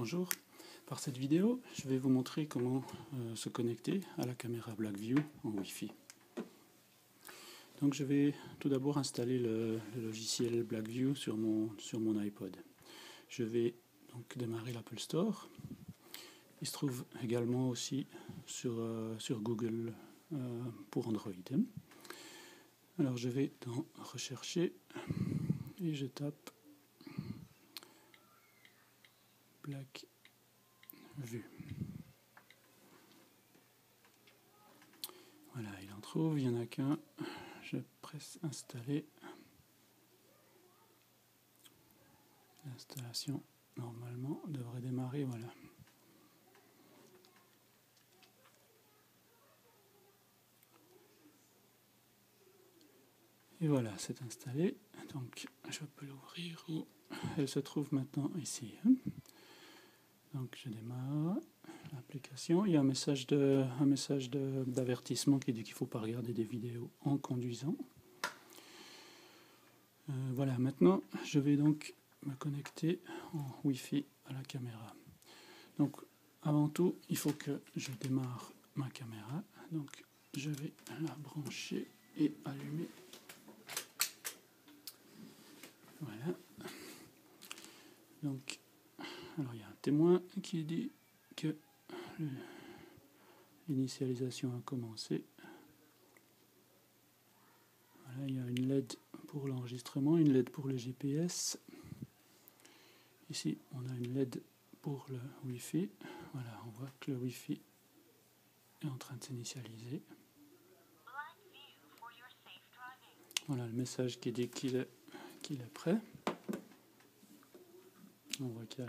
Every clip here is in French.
Bonjour, par cette vidéo je vais vous montrer comment se connecter à la caméra Blackview en Wi-Fi. Donc je vais tout d'abord installer le logiciel Blackview sur mon iPod. Je vais donc démarrer l'Apple Store. Il se trouve également aussi sur Google pour Android. Alors je vais dans Rechercher et je tape Blackview. Voilà, il en trouve, il n'y en a qu'un. Je presse Installer. L'installation, normalement, devrait démarrer, voilà. Et voilà, c'est installé. Donc, je peux l'ouvrir. Elle se trouve maintenant ici. Donc, je démarre l'application. Il y a un message d'avertissement qui dit qu'il ne faut pas regarder des vidéos en conduisant. Voilà, maintenant, je vais donc me connecter en Wi-Fi à la caméra. Donc, avant tout, il faut que je démarre ma caméra. Donc, je vais la brancher et allumer. Voilà. Donc, alors il y a un témoin qui dit que l'initialisation a commencé. Voilà, il y a une LED pour l'enregistrement, une LED pour le GPS. Ici, on a une LED pour le Wi-Fi. Voilà, on voit que le Wi-Fi est en train de s'initialiser. Voilà le message qui dit qu'il est prêt. On voit qu'il y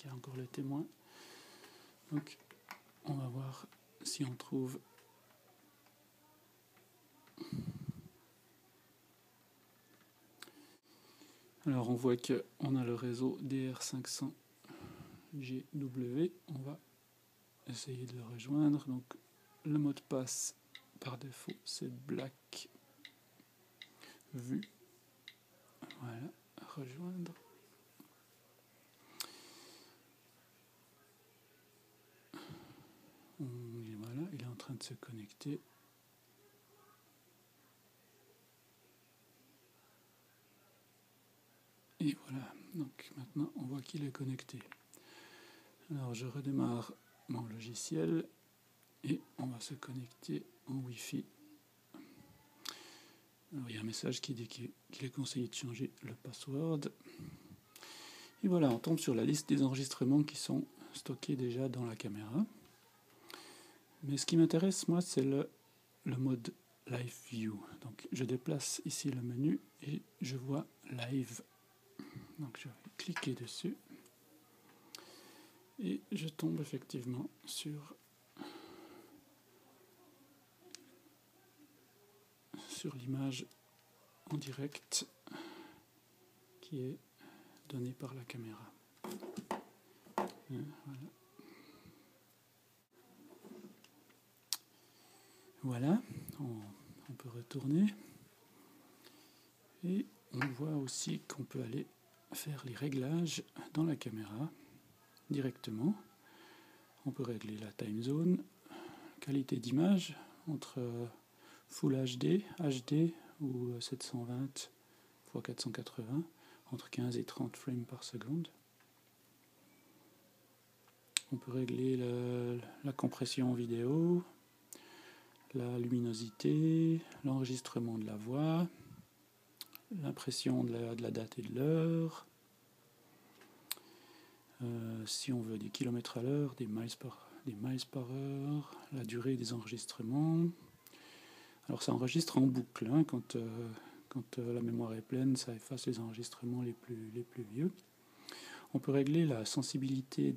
a encore le témoin. Donc, on va voir si on trouve alors on voit qu'on a le réseau DR500GW. On va essayer de le rejoindre. Donc le mot de passe par défaut c'est Blackview. Voilà, rejoindre. Et voilà, il est en train de se connecter. Et voilà, donc maintenant on voit qu'il est connecté. Alors je redémarre mon logiciel et on va se connecter en Wi-Fi. Alors il y a un message qui dit qu'il est conseillé de changer le password. Et voilà, on tombe sur la liste des enregistrements qui sont stockés déjà dans la caméra. Mais ce qui m'intéresse moi c'est le mode Live View. Donc je déplace ici le menu et je vois Live. Donc je vais cliquer dessus et je tombe effectivement sur l'image en direct qui est donnée par la caméra. Voilà, on peut retourner et on voit aussi qu'on peut aller faire les réglages dans la caméra directement. On peut régler la time zone, qualité d'image entre Full HD, HD ou 720 x 480, entre 15 et 30 frames par seconde. On peut régler la compression vidéo, la luminosité, l'enregistrement de la voix, l'impression de la date et de l'heure, si on veut des kilomètres à l'heure, des miles par heure, la durée des enregistrements. Alors ça enregistre en boucle, hein, quand la mémoire est pleine, ça efface les enregistrements les plus vieux. On peut régler la sensibilité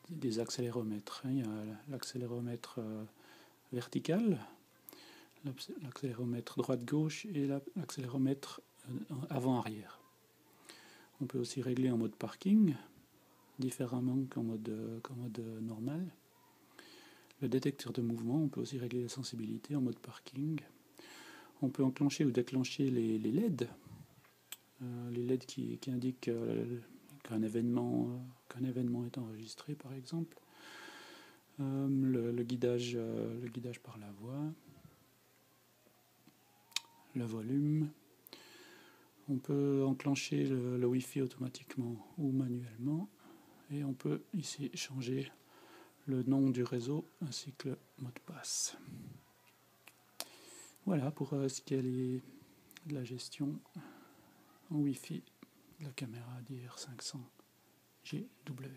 des accéléromètres. Hein. Il y a l'accéléromètre vertical, l'accéléromètre droite-gauche et l'accéléromètre avant-arrière. On peut aussi régler en mode parking, différemment qu'en mode normal. Le détecteur de mouvement, on peut aussi régler la sensibilité en mode parking. On peut enclencher ou déclencher les LED. Les LED qui indiquent qu'un événement est enregistré, par exemple. Le guidage par la voix, le volume. On peut enclencher le Wi-Fi automatiquement ou manuellement, et on peut ici changer le nom du réseau ainsi que le mot de passe. Voilà pour ce qui est de la gestion en Wi-Fi de la caméra DR500 GW.